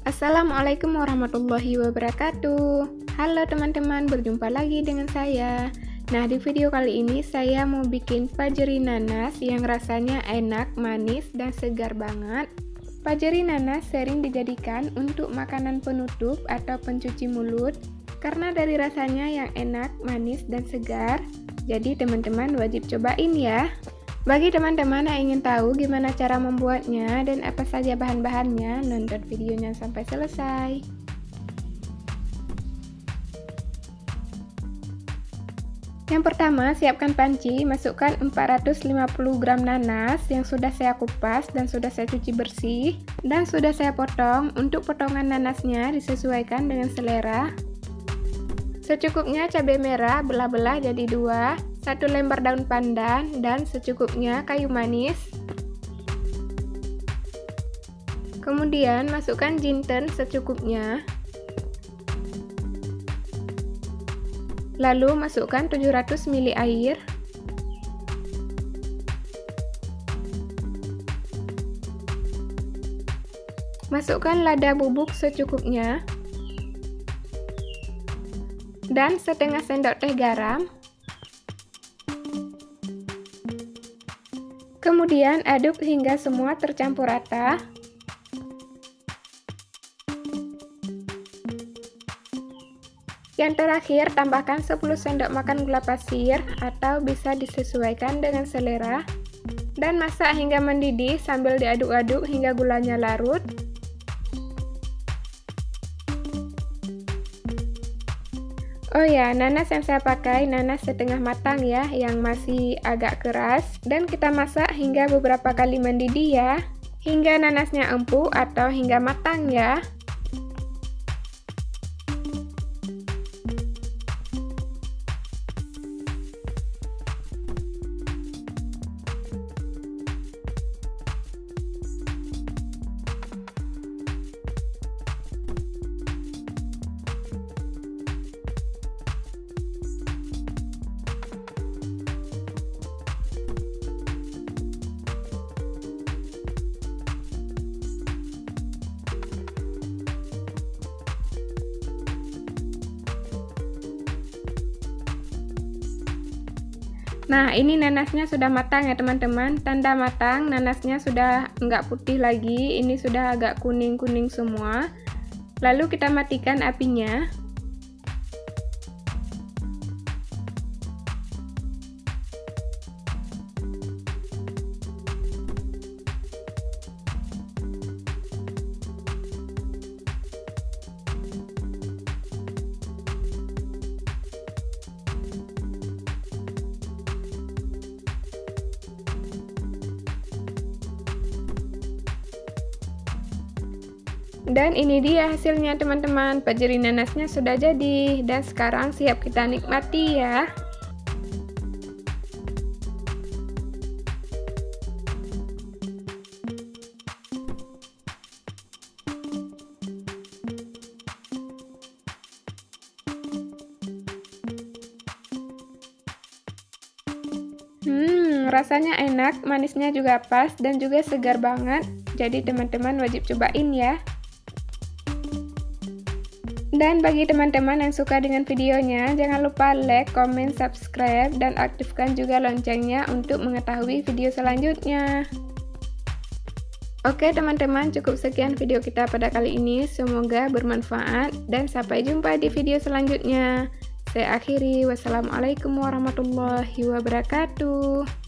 Assalamualaikum warahmatullahi wabarakatuh. Halo teman-teman, berjumpa lagi dengan saya. Nah, di video kali ini saya mau bikin fajri nanas yang rasanya enak, manis, dan segar banget. Fajri nanas sering dijadikan untuk makanan penutup atau pencuci mulut karena dari rasanya yang enak, manis, dan segar. Jadi teman-teman wajib cobain ya. Bagi teman-teman yang ingin tahu gimana cara membuatnya dan apa saja bahan-bahannya, nonton videonya sampai selesai. Yang pertama, siapkan panci, masukkan 450 gram nanas yang sudah saya kupas dan sudah saya cuci bersih dan sudah saya potong. Untuk potongan nanasnya disesuaikan dengan selera. Secukupnya cabai merah belah-belah jadi 2, 1 lembar daun pandan, dan secukupnya kayu manis. Kemudian masukkan jinten secukupnya. Lalu masukkan 700 ml air. Masukkan lada bubuk secukupnya. Dan setengah sendok teh garam. Kemudian aduk hingga semua tercampur rata. Yang terakhir, tambahkan 10 sendok makan gula pasir atau bisa disesuaikan dengan selera. Dan masak hingga mendidih sambil diaduk-aduk hingga gulanya larut. Oh ya, nanas yang saya pakai nanas setengah matang ya, yang masih agak keras, dan kita masak hingga beberapa kali mendidih ya, hingga nanasnya empuk atau hingga matang ya. Nah, ini nanasnya sudah matang ya teman-teman. Tanda matang, nanasnya sudah enggak putih lagi, ini sudah agak kuning-kuning semua. Lalu kita matikan apinya. Dan ini dia hasilnya teman-teman, fajri nanasnya sudah jadi dan sekarang siap kita nikmati ya. Rasanya enak, manisnya juga pas dan juga segar banget. Jadi teman-teman wajib cobain ya. Dan bagi teman-teman yang suka dengan videonya, jangan lupa like, comment, subscribe, dan aktifkan juga loncengnya untuk mengetahui video selanjutnya. Oke teman-teman, cukup sekian video kita pada kali ini. Semoga bermanfaat dan sampai jumpa di video selanjutnya. Saya akhiri, wassalamualaikum warahmatullahi wabarakatuh.